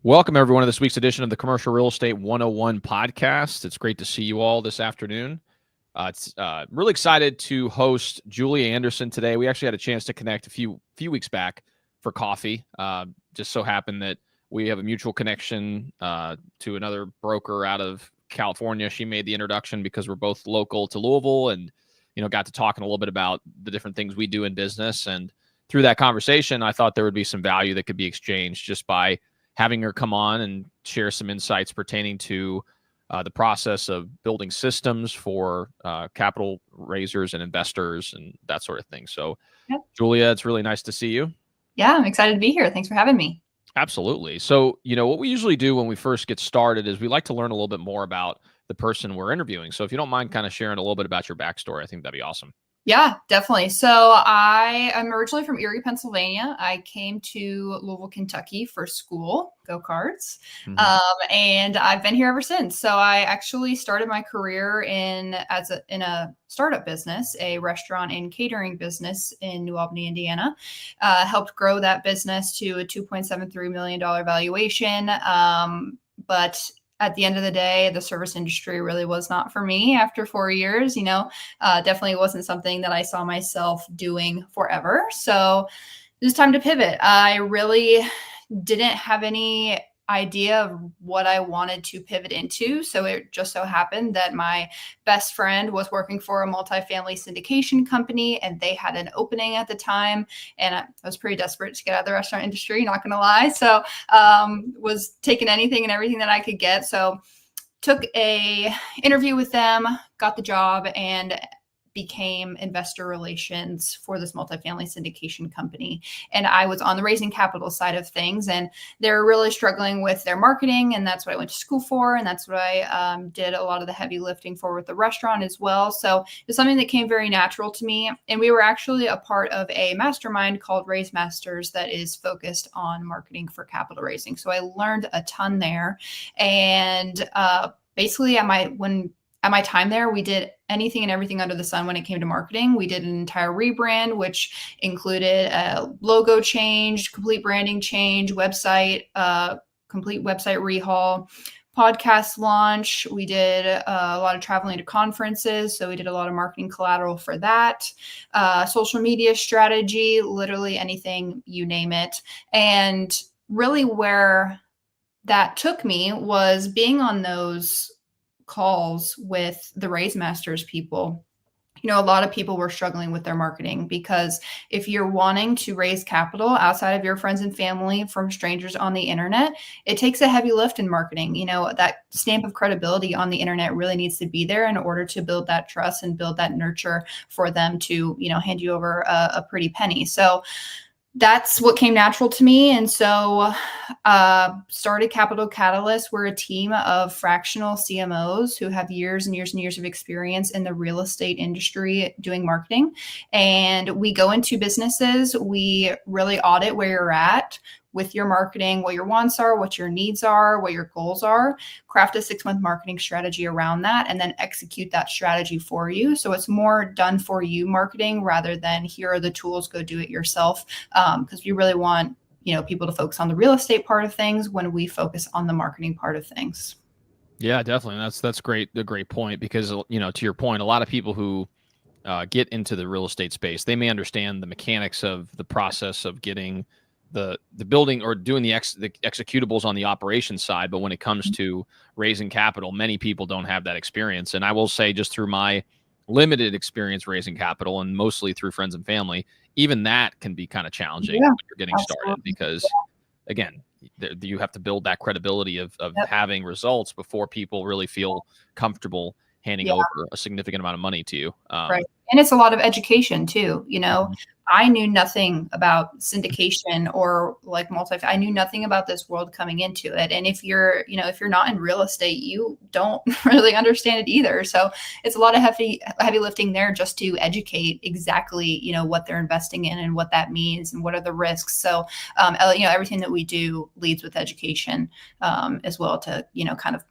Welcome, everyone, to this week's edition of the Commercial Real Estate 101 podcast. It's great to see you all this afternoon. It's really excited to host Julia Anderson today. We actually had a chance to connect a few weeks back for coffee. Just so happened that we have a mutual connection to another broker out of California. She made the introduction because we're both local to Louisville, and got to talking a little bit about the different things we do in business. And through that conversation, I thought there would be some value that could be exchanged just by having her come on and share some insights pertaining to the process of building systems for capital raisers and investors and that sort of thing. So, Yep. Julia, it's really nice to see you. Yeah, I'm excited to be here. Thanks for having me. Absolutely. So, what we usually do when we first get started is we like to learn a little bit more about the person we're interviewing. So if you don't mind kind of sharing a little bit about your backstory, I think that'd be awesome. Yeah, definitely. So I am originally from Erie, Pennsylvania. I came to Louisville, Kentucky for school, go Cards, and I've been here ever since. So I actually started my career in a startup business, a restaurant and catering business in New Albany, Indiana. Helped grow that business to a $2.73 million valuation, but at the end of the day, the service industry really was not for me after 4 years. Definitely wasn't something that I saw myself doing forever. So it was time to pivot. I really didn't have any idea of what I wanted to pivot into. So it just so happened that my best friend was working for a multifamily syndication company, and they had an opening at the time. And I was pretty desperate to get out of the restaurant industry, not going to lie. So was taking anything and everything that I could get. So took a interview with them, got the job, and became investor relations for this multifamily syndication company. And I was on the raising capital side of things, and they're really struggling with their marketing. And that's what I went to school for. And that's what I did a lot of the heavy lifting for with the restaurant as well. So it's something that came very natural to me. And we were actually a part of a mastermind called Raise Masters that is focused on marketing for capital raising. So I learned a ton there. And basically at my time there, we did anything and everything under the sun when it came to marketing. We did an entire rebrand, which included a logo change, complete branding change, complete website rehaul, podcast launch. We did a lot of traveling to conferences. So we did a lot of marketing collateral for that, social media strategy, literally anything, you name it. And really where that took me was being on those calls with the Raise Masters people. A lot of people were struggling with their marketing, because if you're wanting to raise capital outside of your friends and family from strangers on the internet, it takes a heavy lift in marketing. That stamp of credibility on the internet really needs to be there in order to build that trust and build that nurture for them to, hand you over a pretty penny. So that's what came natural to me. And so started Capital Catalyst. We're a team of fractional CMOs who have years and years and years of experience in the real estate industry doing marketing. And we go into businesses. We really audit where you're at with your marketing, what your wants are, what your needs are, what your goals are, craft a 6-month marketing strategy around that, and then execute that strategy for you. So it's more done for you marketing rather than here are the tools, go do it yourself. Because we really want, people to focus on the real estate part of things when we focus on the marketing part of things. Yeah, definitely. That's great. A great point, because, to your point, a lot of people who get into the real estate space, they may understand the mechanics of the process of getting the building or doing the executables on the operations side. But when it comes to raising capital, many people don't have that experience. And I will say, just through my limited experience raising capital, and mostly through friends and family, even that can be kind of challenging when you're getting started, because again, you have to build that credibility of having results before people really feel comfortable handing over a significant amount of money to you. Right. And it's a lot of education too. I knew nothing about syndication or like I knew nothing about this world coming into it. And if you're not in real estate, you don't really understand it either. So it's a lot of heavy lifting there just to educate exactly, what they're investing in and what that means and what are the risks. So, everything that we do leads with education as well to, kind of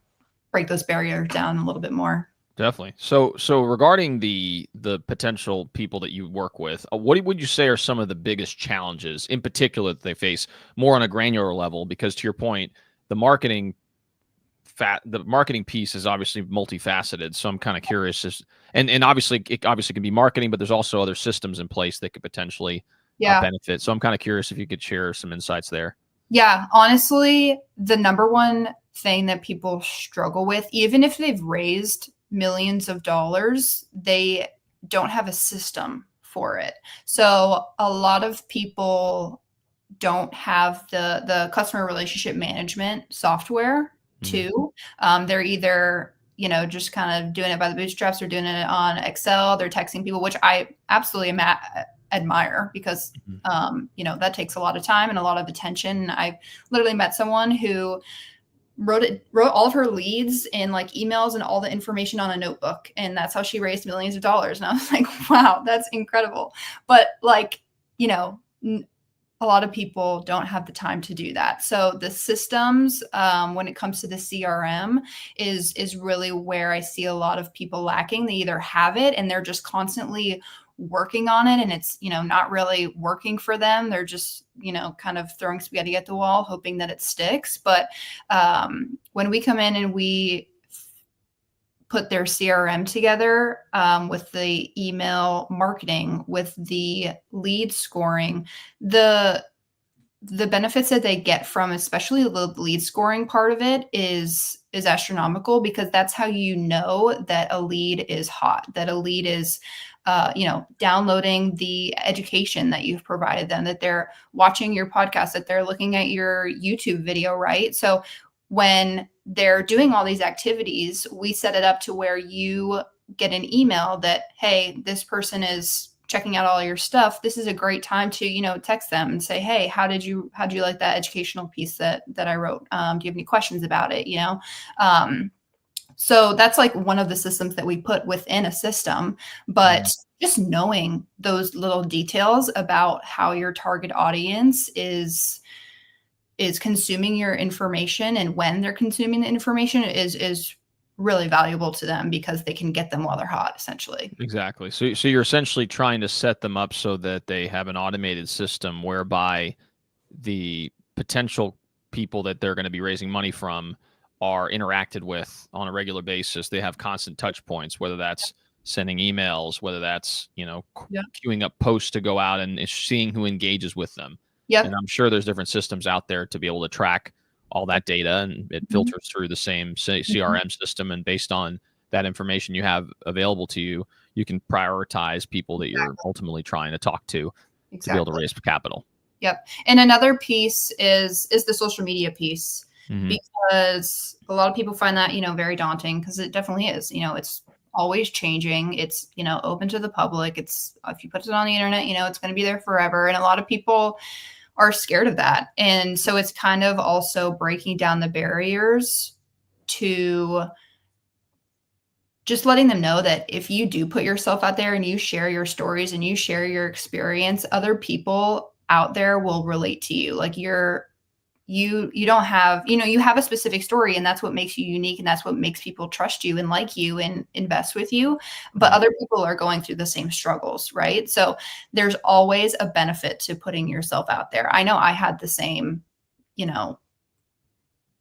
break those barriers down a little bit more. Definitely. So regarding the potential people that you work with, what would you say are some of the biggest challenges in particular that they face more on a granular level? Because to your point, the marketing piece is obviously multifaceted. So I'm kind of curious, and obviously it obviously can be marketing, but there's also other systems in place that could potentially benefit. So I'm kind of curious if you could share some insights there. Yeah, honestly, the number one thing that people struggle with, even if they've raised millions of dollars, they don't have a system for it. So a lot of people don't have the customer relationship management software too. They're either, just kind of doing it by the bootstraps or doing it on Excel. They're texting people, which I absolutely admire because, that takes a lot of time and a lot of attention. I literally met someone who wrote all of her leads and like emails and all the information on a notebook. And that's how she raised millions of dollars. And I was like, wow, that's incredible. But like, a lot of people don't have the time to do that. So the systems, when it comes to the CRM, is really where I see a lot of people lacking. They either have it and they're just constantly working on it, and it's not really working for them. They're just kind of throwing spaghetti at the wall, hoping that it sticks. But when we come in and we put their CRM together with the email marketing, with the lead scoring, the benefits that they get from especially the lead scoring part of it is astronomical, because that's how you know that a lead is hot, that a lead is downloading the education that you've provided them, that they're watching your podcast, that they're looking at your YouTube video, right? So when they're doing all these activities, we set it up to where you get an email that, hey, this person is checking out all your stuff. This is a great time to, text them and say, hey, how did you like that educational piece that I wrote? Do you have any questions about it? So that's like one of the systems that we put within a system, but just knowing those little details about how your target audience is consuming your information and when they're consuming the information is really valuable to them, because they can get them while they're hot, essentially. Exactly. So you're essentially trying to set them up so that they have an automated system whereby the potential people that they're going to be raising money from are interacted with on a regular basis. They have constant touch points, whether that's sending emails, whether that's, queuing up posts to go out and seeing who engages with them. Yep. And I'm sure there's different systems out there to be able to track all that data, and it filters through the same CRM system. And based on that information you have available to you, you can prioritize people that you're ultimately trying to talk to be able to raise capital. Yep. And another piece is the social media piece, because a lot of people find that, very daunting, because it definitely is. It's always changing. It's, open to the public. It's, if you put it on the internet, it's going to be there forever. And a lot of people are scared of that. And so it's kind of also breaking down the barriers to just letting them know that if you do put yourself out there and you share your stories and you share your experience, other people out there will relate to you. Like you don't have, you have a specific story, and that's what makes you unique. And that's what makes people trust you and like you and invest with you. But other people are going through the same struggles, right? So there's always a benefit to putting yourself out there. I know I had the same,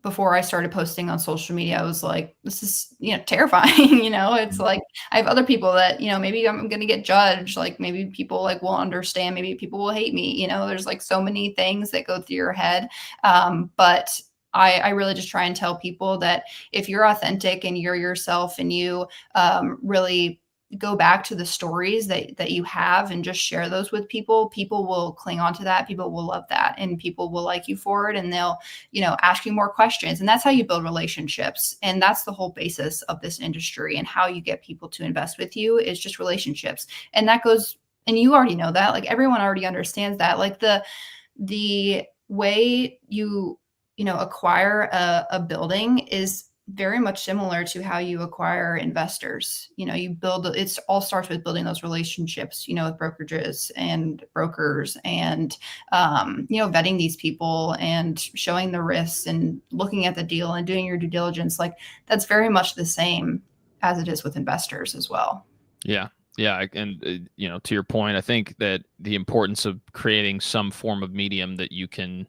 before I started posting on social media, I was like, this is, terrifying. It's like, I have other people that, maybe I'm going to get judged. Like maybe people like will understand, maybe people will hate me. There's like so many things that go through your head. But I really just try and tell people that if you're authentic and you're yourself and you really go back to the stories that you have and just share those with people, people will cling on to that. People will love that, and people will like you for it. And they'll, ask you more questions. And that's how you build relationships. And that's the whole basis of this industry, and how you get people to invest with you is just relationships. And that goes, and you already know that, like everyone already understands that, like the way you acquire a building is very much similar to how you acquire investors. It all starts with building those relationships, with brokerages and brokers, and, vetting these people and showing the risks and looking at the deal and doing your due diligence. Like that's very much the same as it is with investors as well. Yeah. Yeah. And, to your point, I think that the importance of creating some form of medium that you can,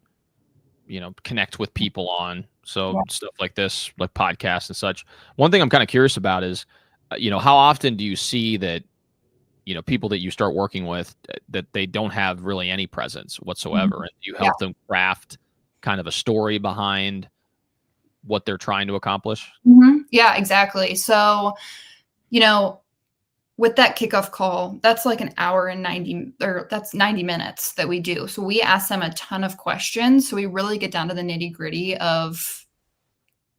connect with people on. So Yeah. stuff like this, like podcasts and such. One thing I'm kind of curious about is, how often do you see that, people that you start working with that they don't have really any presence whatsoever, Mhm. and you Yeah. help them craft kind of a story behind what they're trying to accomplish? Yeah, exactly. So, you know, with that kickoff call, that's like an hour and 90, or that's 90 minutes that we do. So we ask them a ton of questions. So we really get down to the nitty gritty of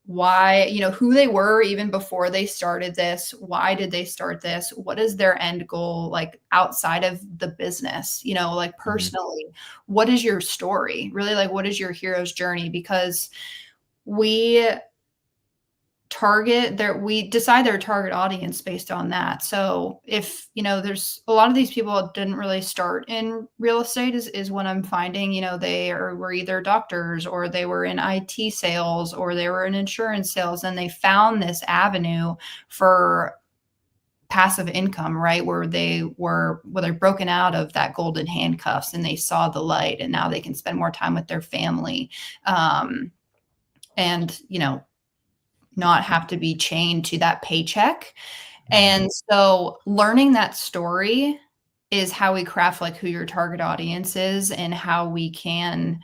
why, who they were even before they started this. Why did they start this? What is their end goal, like outside of the business, like Mhm. personally? What is your story? Really, like, what is your hero's journey? Because we we decide their target audience based on that. So if there's a lot of these people that didn't really start in real estate, is what I'm finding. Were either doctors, or they were in IT sales, or they were in insurance sales, and they found this avenue for passive income, right, where they're broken out of that golden handcuffs and they saw the light, and now they can spend more time with their family, and not have to be chained to that paycheck. Mhm. And so learning that story is how we craft like who your target audience is, and how we can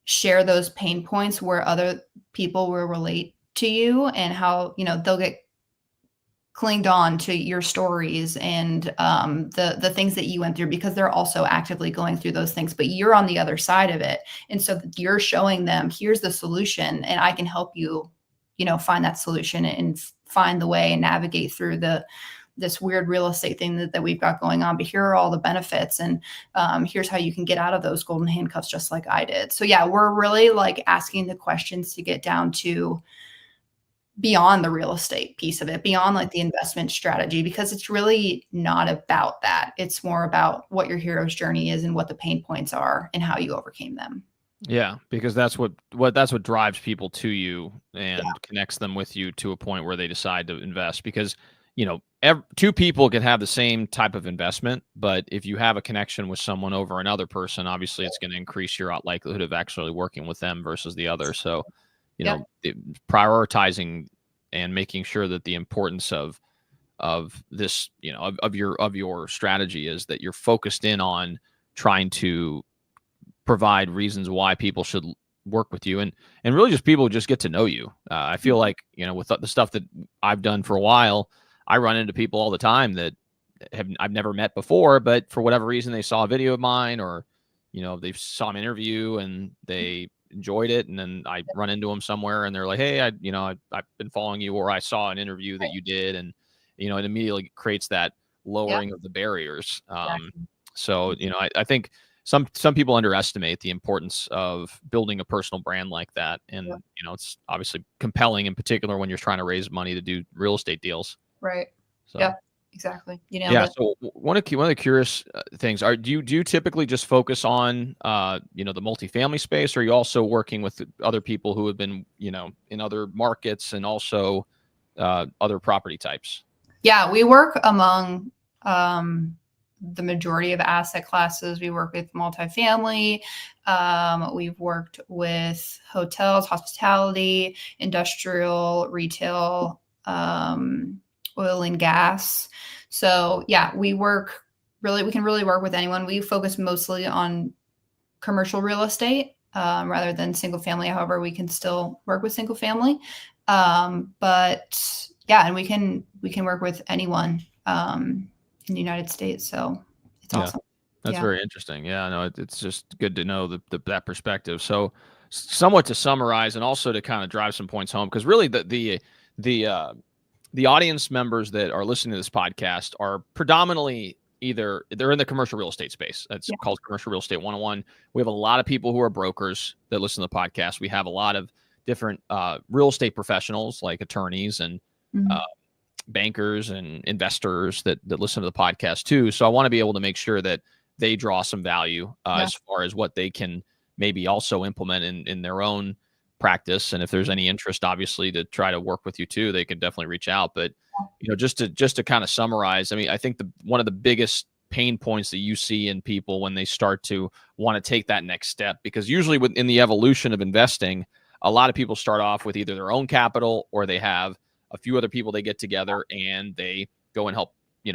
share those pain points where other people will relate to you, and how, they'll get clinged on to your stories, and the things that you went through, because they're also actively going through those things, but you're on the other side of it. And so you're showing them, here's the solution, and I can help you, find that solution, and find the way and navigate through this weird real estate thing that we've got going on. But here are all the benefits, and here's how you can get out of those golden handcuffs, just like I did. So yeah, we're really like asking the questions to get down to beyond the real estate piece of it, beyond like the investment strategy, because it's really not about that. It's more about what your hero's journey is, and what the pain points are, and how you overcame them. Yeah, because that's what drives people to you Yeah. and connects them with you to a point where they decide to invest. Because two people can have the same type of investment, but if you have a connection with someone over another person, obviously it's going to increase your likelihood of actually working with them versus the other. So, Yep. prioritizing and making sure that the importance of this, of your strategy is that you're focused in on trying to provide reasons why people should work with you, and really just people just get to know you. I feel like, with the stuff that I've done for a while, I run into people all the time that I've never met before, but for whatever reason they saw a video of mine, or they saw an interview and they enjoyed it, and then I run into them somewhere and they're like, hey, I've been following you, or I saw an interview that you did, and it immediately creates that Yep. lowering of the barriers. Exactly. So I think some people underestimate the importance of building a personal brand like that, and Yep. it's obviously compelling, in particular when you're trying to raise money to do real estate deals. Right. So Yep. Exactly. You nailed yeah. it. So one of the curious things are, do you typically just focus on the multifamily space, or are you also working with other people who have been in other markets, and also other property types? Yeah, we work among the majority of asset classes. We work with multifamily. We've worked with hotels, hospitality, industrial, retail, oil and gas. So yeah, we can really work with anyone. We focus mostly on commercial real estate, rather than single family. However, we can still work with single family. But yeah, and we can work with anyone in the United States. So it's Yeah. awesome. That's Yeah. very interesting. Yeah, no, it's just good to know that perspective. So, somewhat to summarize, and also to kind of drive some points home, because really the audience members that are listening to this podcast are predominantly either they're in the commercial real estate space. It's Yeah. called Commercial Real Estate 101. We have a lot of people who are brokers that listen to the podcast. We have a lot of different real estate professionals, like attorneys and uh, Mhm. bankers and investors that listen to the podcast too. So I want to be able to make sure that they draw some value Yeah. as far as what they can maybe also implement in their own practice. And if there's any interest, obviously, to try to work with you too, they can definitely reach out. But just to kind of summarize, I mean, I think one of the biggest pain points that you see in people when they start to want to take that next step? Because usually in the evolution of investing, a lot of people start off with either their own capital or they have a few other people they get together and they go and help,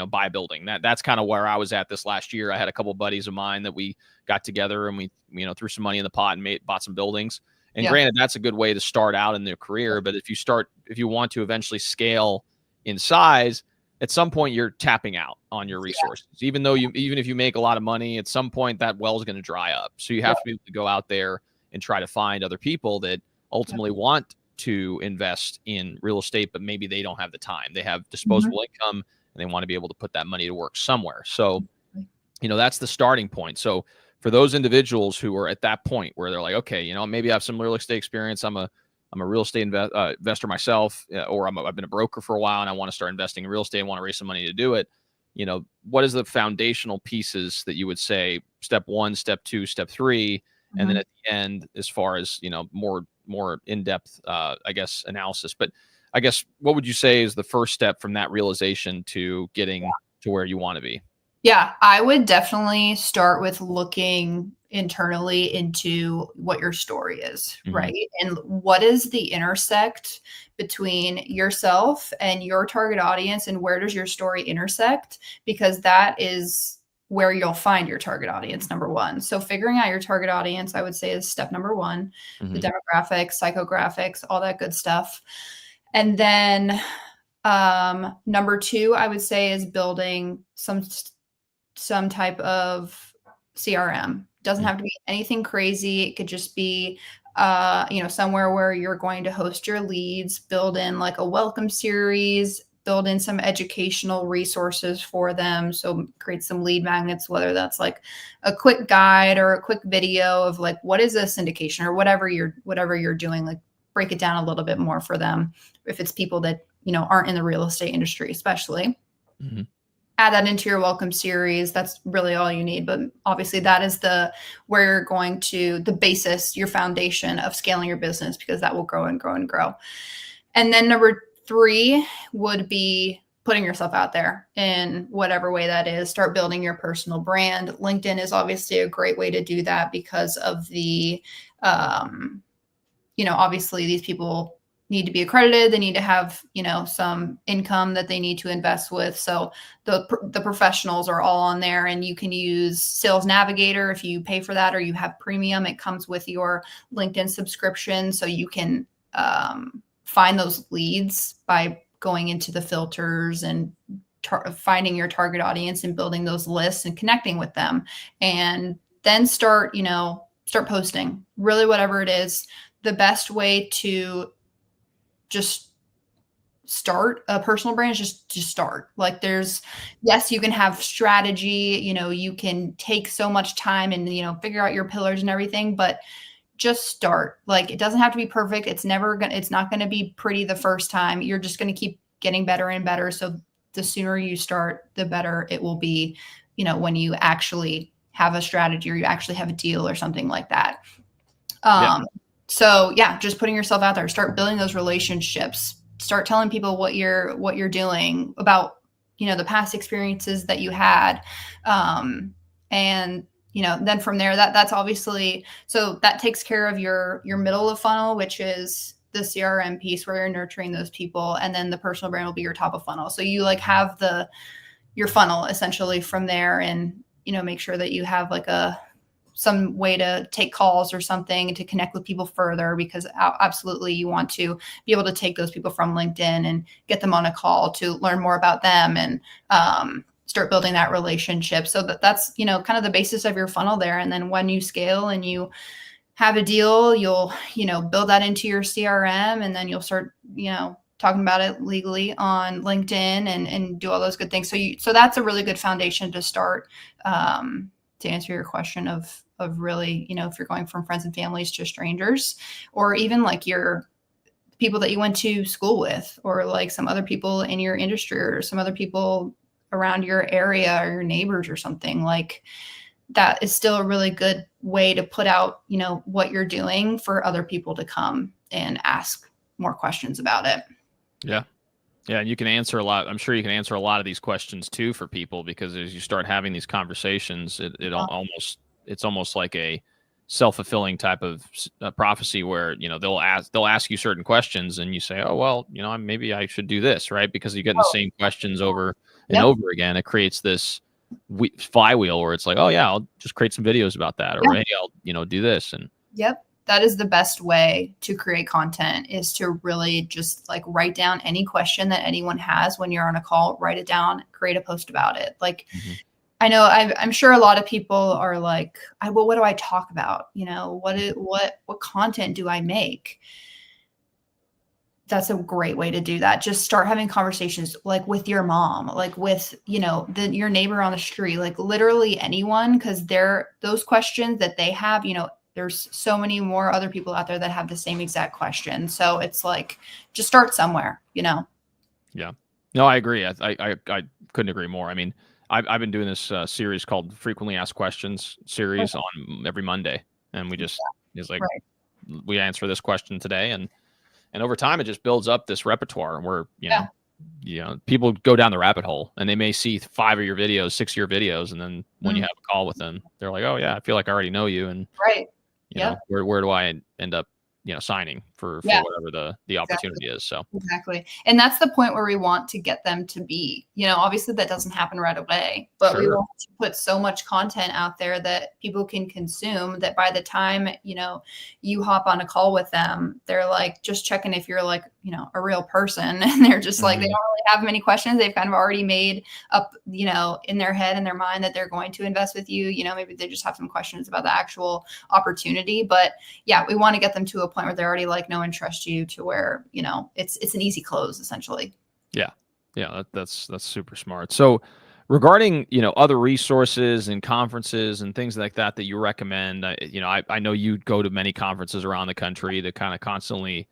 buy a building. That's kind of where I was at this last year. I had a couple of buddies of mine that we got together and we threw some money in the pot and bought some buildings. And granted, that's a good way to start out in their career. But if you want to eventually scale in size, at some point you're tapping out on your resources. Even if you make a lot of money, at some point that well is going to dry up. So you have to be able to go out there and try to find other people that ultimately want to invest in real estate, but maybe they don't have the time. They have disposable income and they want to be able to put that money to work somewhere. So, that's the starting point. So for those individuals who are at that point where they're like, okay, maybe I have some real estate experience. I'm a real estate investor myself, or I've been a broker for a while and I want to start investing in real estate and want to raise some money to do it. What is the foundational pieces that you would say, step 1, step 2, step 3, and then at the end, as far as, more in-depth, analysis. But I guess what would you say is the first step from that realization to getting to where you want to be? Yeah, I would definitely start with looking internally into what your story is, right? And what is the intersect between yourself and your target audience, and where does your story intersect? Because that is where you'll find your target audience, number one. So figuring out your target audience, I would say, is step number 1, the demographics, psychographics, all that good stuff. And then number 2, I would say, is building some type of CRM. Doesn't have to be anything crazy. It could just be, somewhere where you're going to host your leads, build in like a welcome series, build in some educational resources for them. So create some lead magnets, whether that's like a quick guide or a quick video of like, what is a syndication or whatever you're doing, like break it down a little bit more for them. If it's people that, aren't in the real estate industry, especially. Add that into your welcome series. That's really all you need. But obviously that is where you're going to, the basis, your foundation of scaling your business, because that will grow and grow and grow. And then number 3 would be putting yourself out there in whatever way that is. Start building your personal brand. LinkedIn is obviously a great way to do that because of the, obviously these people need to be accredited. They need to have, some income that they need to invest with. So the professionals are all on there, and you can use Sales Navigator if you pay for that, or you have premium. It comes with your LinkedIn subscription. So you can find those leads by going into the filters and finding your target audience and building those lists and connecting with them. And then start posting, really, whatever it is. The best way to just start a personal brand is just to start. Like yes, you can have strategy, you can take so much time and, figure out your pillars and everything, but just start. Like, it doesn't have to be perfect. It's not going to be pretty the first time. You're just going to keep getting better and better. So the sooner you start, the better it will be, when you actually have a strategy or you actually have a deal or something like that. So just putting yourself out there, start building those relationships, start telling people what you're doing about, the past experiences that you had. And, then from there, that's obviously, so that takes care of your middle of funnel, which is the CRM piece where you're nurturing those people. And then the personal brand will be your top of funnel. So you have your funnel essentially from there, and, make sure that you have like some way to take calls or something to connect with people further, because absolutely you want to be able to take those people from LinkedIn and get them on a call to learn more about them and start building that relationship. So that's, kind of the basis of your funnel there. And then when you scale and you have a deal, you'll, build that into your CRM, and then you'll start, talking about it legally on LinkedIn and do all those good things. So that's a really good foundation to start, to answer your question of really, if you're going from friends and families to strangers, or even like your people that you went to school with, or like some other people in your industry, or some other people around your area or your neighbors or something, like that is still a really good way to put out, what you're doing for other people to come and ask more questions about it. Yeah. Yeah, and you can answer a lot. I'm sure you can answer a lot of these questions too for people, because as you start having these conversations, it's almost like a self-fulfilling type of prophecy where, they'll ask you certain questions and you say, oh well, maybe I should do this, right? Because you're getting the Oh, same questions over and yep. over again. It creates this flywheel where it's like, oh yeah, I'll just create some videos about that, or Yeah. hey, I'll do this. And Yep. That is the best way to create content, is to really just like write down any question that anyone has when you're on a call, write it down, create a post about it. Like, Mhm. I know I'm sure a lot of people are like, well, what do I talk about? What content do I make? That's a great way to do that. Just start having conversations like with your mom, like with, your neighbor on the street, like literally anyone, because those questions that they have, there's so many more other people out there that have the same exact question. So it's like, just start somewhere. Yeah. No, I agree. I couldn't agree more. I mean, I've been doing this series called Frequently Asked Questions series on every Monday, and it's like, Right. we answer this question today, and over time it just builds up this repertoire where people go down the rabbit hole, and they may see 5 of your videos, 6 of your videos, and then when you have a call with them, they're like, oh yeah, I feel like I already know you, and Right. Yep. where do I end up signing for Yeah. whatever the opportunity is. So Exactly. And that's the point where we want to get them to be. Obviously that doesn't happen right away, but we sure. want to put so much content out there that people can consume, that by the time, you hop on a call with them, they're like just checking if you're like, a real person. And they're just like, they don't really have many questions. They've kind of already made up, in their head and their mind that they're going to invest with you. Maybe they just have some questions about the actual opportunity. But yeah, we want to get them to a point where they're already like know and trust you, to where, it's an easy close essentially. Yeah. Yeah. That's super smart. So regarding, other resources and conferences and things like that you recommend, I know you go to many conferences around the country to kind of constantly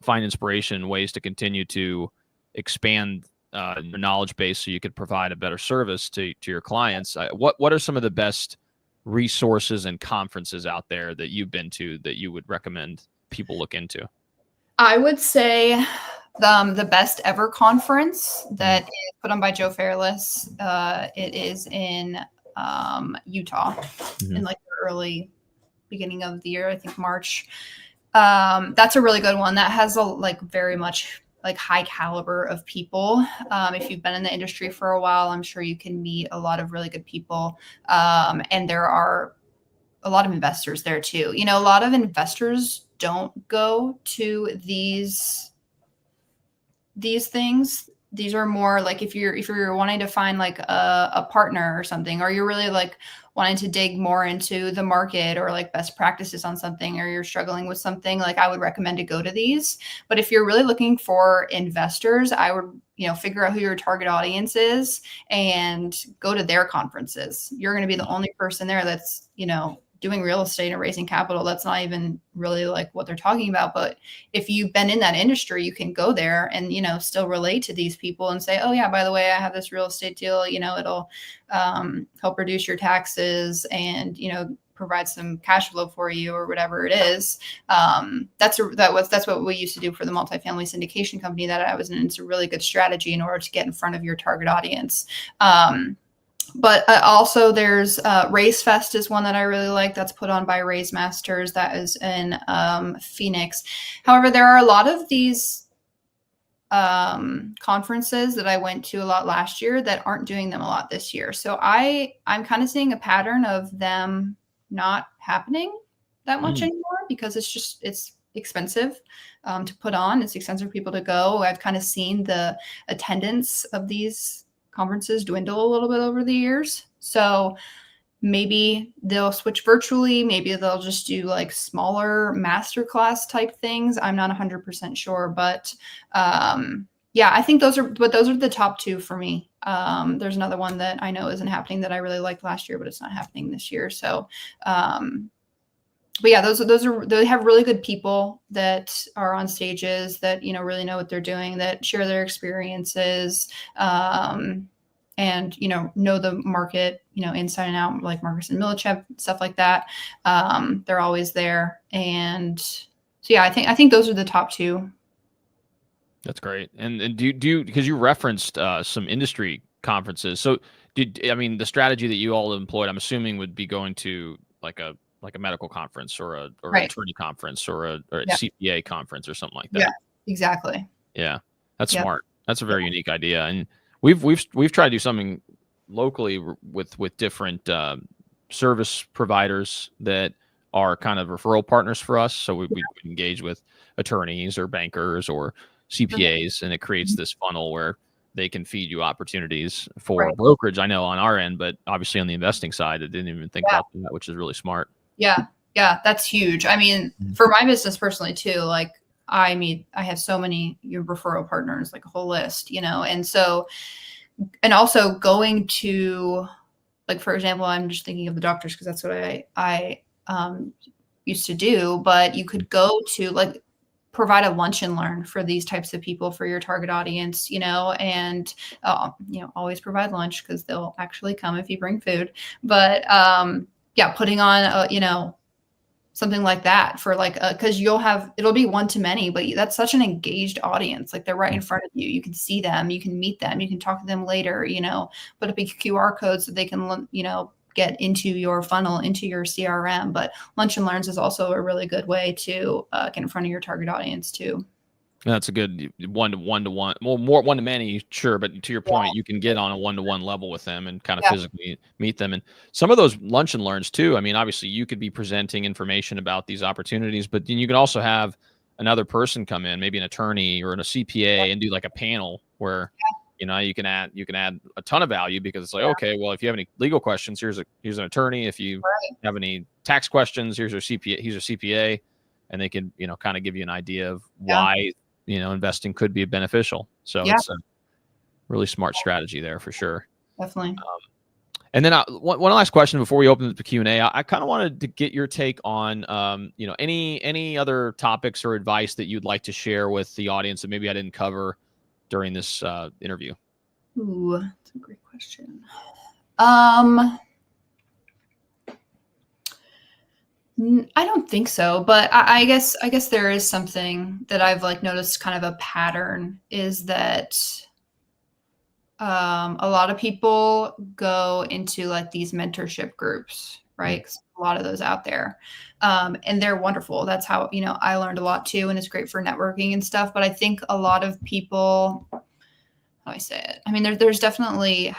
find inspiration, ways to continue to expand your knowledge base so you could provide a better service to your clients. What are some of the best resources and conferences out there that you've been to that you would recommend people look into? I would say the best ever conference that is put on by Joe Fairless. It is in Utah in like the early beginning of the year, I think March. That's a really good one. That has very much like high caliber of people. If you've been in the industry for a while, I'm sure you can meet a lot of really good people. And there are a lot of investors there too. A lot of investors don't go to these things. These are more like if you're wanting to find like a partner or something, or you're really like wanting to dig more into the market or like best practices on something, or you're struggling with something, like I would recommend to go to these. But if you're really looking for investors, I would, figure out who your target audience is and go to their conferences. You're going to be the only person there that's, doing real estate and raising capital. That's not even really like what they're talking about. But if you've been in that industry, you can go there and, still relate to these people and say, oh yeah, by the way, I have this real estate deal, it'll help reduce your taxes and, provide some cash flow for you or whatever it is. That's what we used to do for the multifamily syndication company that I was in. It's a really good strategy in order to get in front of your target audience. But also there's Raise Fest is one that I really like. That's put on by Raise Masters. That is in Phoenix. However, there are a lot of these conferences that I went to a lot last year that aren't doing them a lot this year. So I'm kind of seeing a pattern of them not happening that much anymore, because it's expensive to put on. It's expensive for people to go. I've kind of seen the attendance of these conferences dwindle a little bit over the years. So maybe they'll switch virtually. Maybe they'll just do like smaller masterclass type things. I'm not 100% sure, but yeah, I think those are the top two for me. There's another one that I know isn't happening that I really liked last year, but it's not happening this year. So, but yeah, they have really good people that are on stages that, really know what they're doing, that share their experiences, and, know the market, inside and out, like Marcus and Millichap, stuff like that. They're always there. And so, yeah, I think those are the top two. That's great. And do you, because you referenced some industry conferences. So I mean, the strategy that you all employed, I'm assuming would be going to like a medical conference or a Right. attorney conference or a Yeah. CPA conference or something like Yeah. that. Exactly. Yeah. That's Yep. smart. That's a Yeah. very unique idea. And we've tried to do something locally with different service providers that are kind of referral partners for us. So we engage with attorneys or bankers or CPAs, and it creates this funnel where they can feed you opportunities for Right. brokerage. I know on our end, but obviously on the investing side, I didn't even think Yeah. about that, which is really smart. Yeah. Yeah. That's huge. I mean, for my business personally too, like I have so many referral partners, like a whole list, and so, and also going to, like, for example, I'm just thinking of the doctors because that's what I used to do, but you could go to, like, provide a lunch and learn for these types of people for your target audience, and always provide lunch because they'll actually come if you bring food. But yeah, putting on something like that for, like, because it'll be one to many, but that's such an engaged audience. Like, they're right in front of you. You can see them, you can meet them, you can talk to them later, put up a QR code so they can, get into your funnel, into your CRM. But Lunch and Learns is also a really good way to get in front of your target audience too. That's a good one to one. Well, more one to many, sure, but to your point, you can get on a one-to-one level with them and kind of Yeah. physically meet them. And some of those lunch and learns too. I mean, obviously, you could be presenting information about these opportunities, but then you can also have another person come in, maybe an attorney or a CPA, and do like a panel where you can add a ton of value, because it's like, okay, well, if you have any legal questions, here's an attorney. If you have any tax questions, here's your CPA. He's a CPA, and they can kind of give you an idea of why investing could be beneficial. So it's a really smart strategy there for sure. Definitely. And then one last question before we open the Q&A. I kind of wanted to get your take on, any other topics or advice that you'd like to share with the audience that maybe I didn't cover during this interview. Ooh, that's a great question. I don't think so, but I guess there is something that I've, like, noticed, kind of a pattern, is that a lot of people go into, like, these mentorship groups, right? 'Cause a lot of those out there, and they're wonderful. That's how I learned a lot too, and it's great for networking and stuff. But I think a lot of people, how do I say it? I mean, there's definitely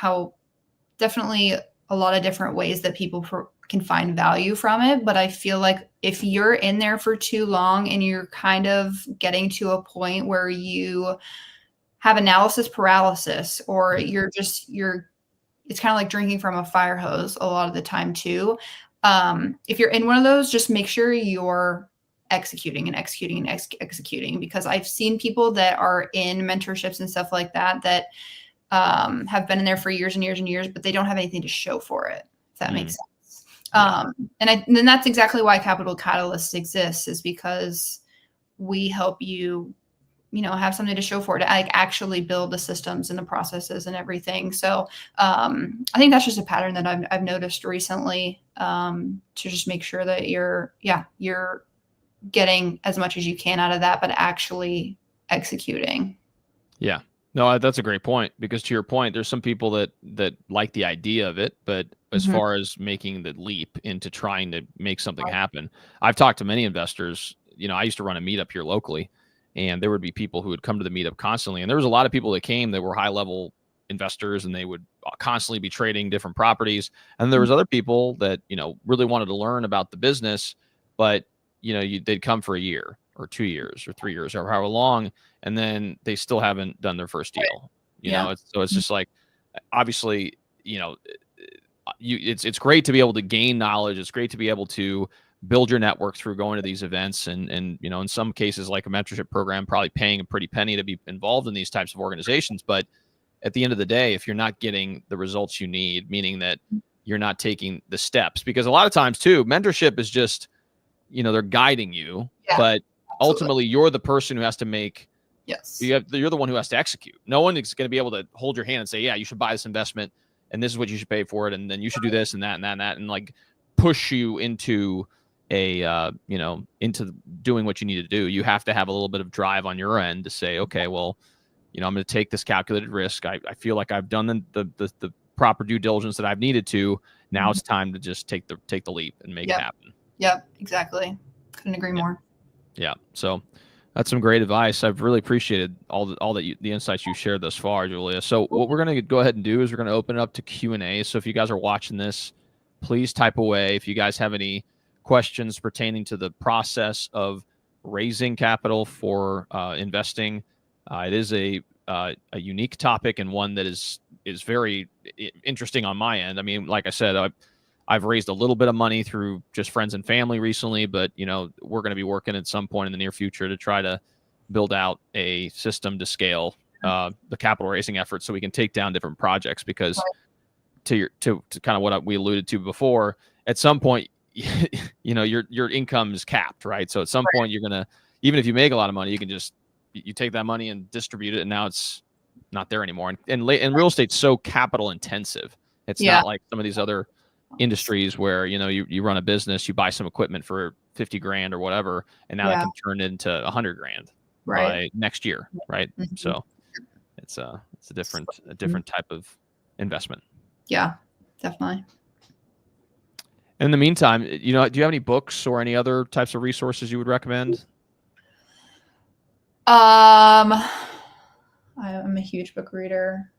a lot of different ways that people can find value from it. But I feel like if you're in there for too long and you're kind of getting to a point where you have analysis paralysis, or it's kind of like drinking from a fire hose a lot of the time too. If you're in one of those, just make sure you're executing and executing and executing, because I've seen people that are in mentorships and stuff like that have been in there for years and years and years, but they don't have anything to show for it, if that makes sense. And then that's exactly why Capital Catalyst exists, is because we help you, have something to show for it, to, like, actually build the systems and the processes and everything. So I think that's just a pattern that I've noticed recently, to just make sure that you're getting as much as you can out of that, but actually executing. Yeah. No, that's a great point, because to your point, there's some people that like the idea of it, but as far as making the leap into trying to make something happen, I've talked to many investors. I used to run a meetup here locally, and there would be people who would come to the meetup constantly. And there was a lot of people that came that were high level investors, and they would constantly be trading different properties. And there was other people that, really wanted to learn about the business, but they'd come for a year or 2 years or 3 years or however long, and then they still haven't done their first deal. It's just like, obviously, it's great to be able to gain knowledge. It's great to be able to build your network through going to these events, and in some cases, like a mentorship program, probably paying a pretty penny to be involved in these types of organizations. But at the end of the day, if you're not getting the results you need, meaning that you're not taking the steps, because a lot of times too, mentorship is just, they're guiding you, but ultimately you're the person who has to make. Yes. You're the one who has to execute. No one is going to be able to hold your hand and say, yeah, you should buy this investment, and this is what you should pay for it, and then you should do this and that and that and that, and like push you into into doing what you need to do, you have to have a little bit of drive on your end to say, okay, well, I'm going to take this calculated risk. I feel like I've done the proper due diligence that I've needed to. Now it's time to just take the leap and make it happen. Yep, exactly. Couldn't agree more. Yeah. So that's some great advice. I've really appreciated the insights you shared thus far, Julia. So what we're going to go ahead and do is we're going to open it up to Q&A. So if you guys are watching this, please type away. If you guys have any questions pertaining to the process of raising capital for investing, it is a unique topic and one that is very interesting on my end. I mean, like I said, I've raised a little bit of money through just friends and family recently, but we're going to be working at some point in the near future to try to build out a system to scale the capital raising effort so we can take down different projects. Because to kind of what we alluded to before, at some point, your income is capped, right? So at some point, you're gonna, even if you make a lot of money, you take that money and distribute it, and now it's not there anymore. And real estate's so capital intensive. It's not like some of these other industries where you run a business, you buy some equipment for $50,000 or whatever, and now that can turn into $100,000 by next year, right? So it's a different type of investment. Yeah, definitely. In the meantime, do you have any books or any other types of resources you would recommend? I'm a huge book reader.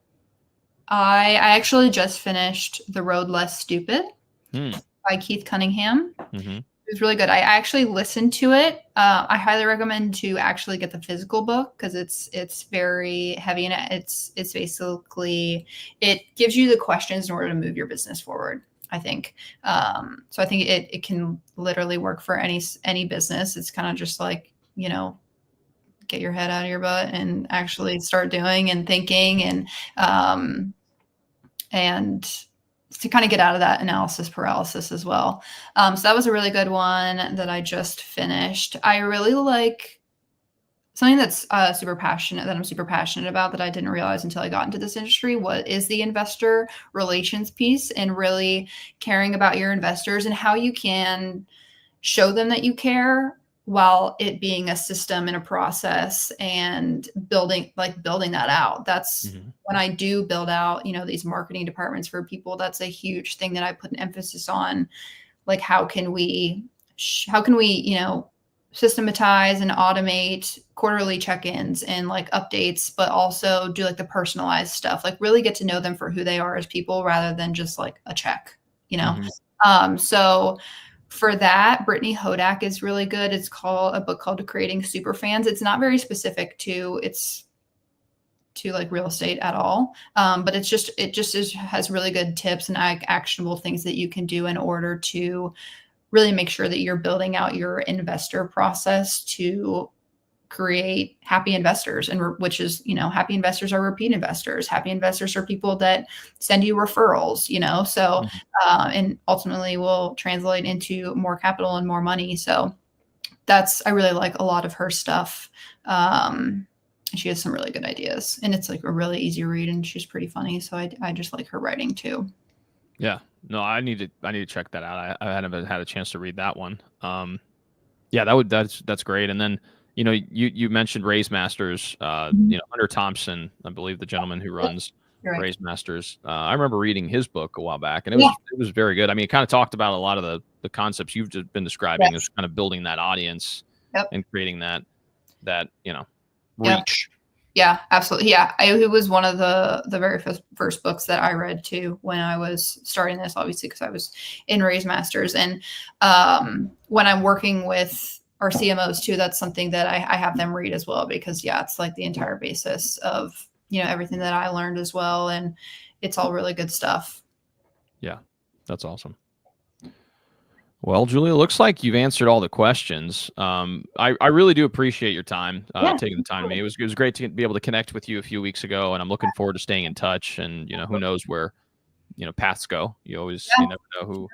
I actually just finished The Road Less Stupid by Keith Cunningham. Mm-hmm. It was really good. I actually listened to it. I highly recommend to actually get the physical book because it's very heavy, and it's basically, it gives you the questions in order to move your business forward, I think. So I think it can literally work for any business. It's kind of just like, get your head out of your butt and actually start doing and thinking and to kind of get out of that analysis paralysis as well. So that was a really good one that I just finished. I really like something that's I'm super passionate about that I didn't realize until I got into this industry. What is the investor relations piece, and really caring about your investors and how you can show them that you care while it being a system and a process and building that out. That's when I do build out, these marketing departments for people, that's a huge thing that I put an emphasis on. Like, how can we, systematize and automate quarterly check-ins and like updates, but also do like the personalized stuff, like really get to know them for who they are as people rather than just like a check, So for that, Brittany Hodak is really good. It's a book called Creating Superfans. It's not very specific to like real estate at all. But it just has really good tips and actionable things that you can do in order to really make sure that you're building out your investor process to create happy investors, and which is, happy investors are repeat investors. Happy investors are people that send you referrals, so, and ultimately will translate into more capital and more money. So I really like a lot of her stuff. She has some really good ideas, and it's like a really easy read, and she's pretty funny. So I just like her writing too. Yeah, no, I need to check that out. I haven't had a chance to read that one. Yeah, that's great. And then, you mentioned Raise Masters, Hunter Thompson, I believe the gentleman who runs Raise Masters. I remember reading his book a while back, and it was very good. I mean, it kind of talked about a lot of the concepts you've just been describing, is kind of building that audience and creating that reach. Yeah, absolutely. Yeah, it was one of the very first books that I read too when I was starting this, obviously, because I was in Raise Masters. And when I'm working with our CMOs too, that's something that I have them read as well, because it's like the entire basis of, everything that I learned as well. And it's all really good stuff. Yeah, that's awesome. Well, Julia, looks like you've answered all the questions. I really do appreciate your time, taking the time to me. It was great to be able to connect with you a few weeks ago, and I'm looking forward to staying in touch. And who knows where paths go. You never know who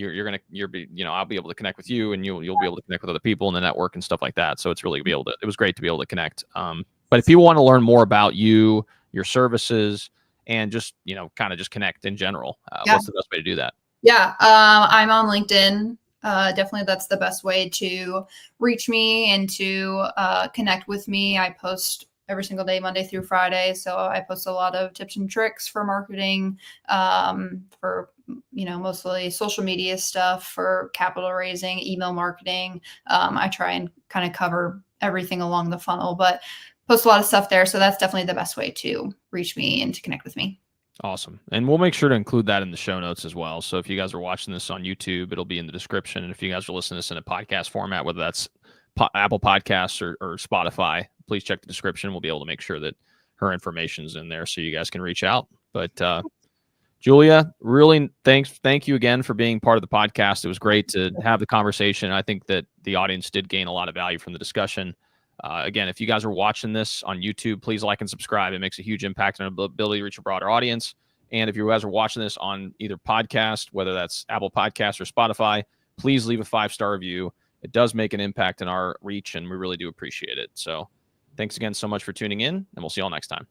I'll be able to connect with you, and you'll be able to connect with other people in the network and stuff like that. So it was great to be able to connect. But if people want to learn more about you, your services, and just kind of just connect in general, what's the best way to do that? Yeah, I'm on LinkedIn. Definitely, that's the best way to reach me and to connect with me. I post every single day, Monday through Friday. So I post a lot of tips and tricks for marketing, for mostly social media stuff, for capital raising, email marketing. I try and kind of cover everything along the funnel, but post a lot of stuff there. So that's definitely the best way to reach me and to connect with me. Awesome. And we'll make sure to include that in the show notes as well. So if you guys are watching this on YouTube, it'll be in the description. And if you guys are listening to this in a podcast format, whether that's Apple Podcasts or Spotify, please check the description. We'll be able to make sure that her information's in there so you guys can reach out. But Julia, really thank you again for being part of the podcast. It was great to have the conversation. I think that the audience did gain a lot of value from the discussion. Again, if you guys are watching this on YouTube, please like and subscribe. It makes a huge impact on our ability to reach a broader audience. And if you guys are watching this on either podcast, whether that's Apple Podcasts or Spotify, please leave a 5-star review. It does make an impact in our reach, and we really do appreciate it. So thanks again so much for tuning in, and we'll see you all next time.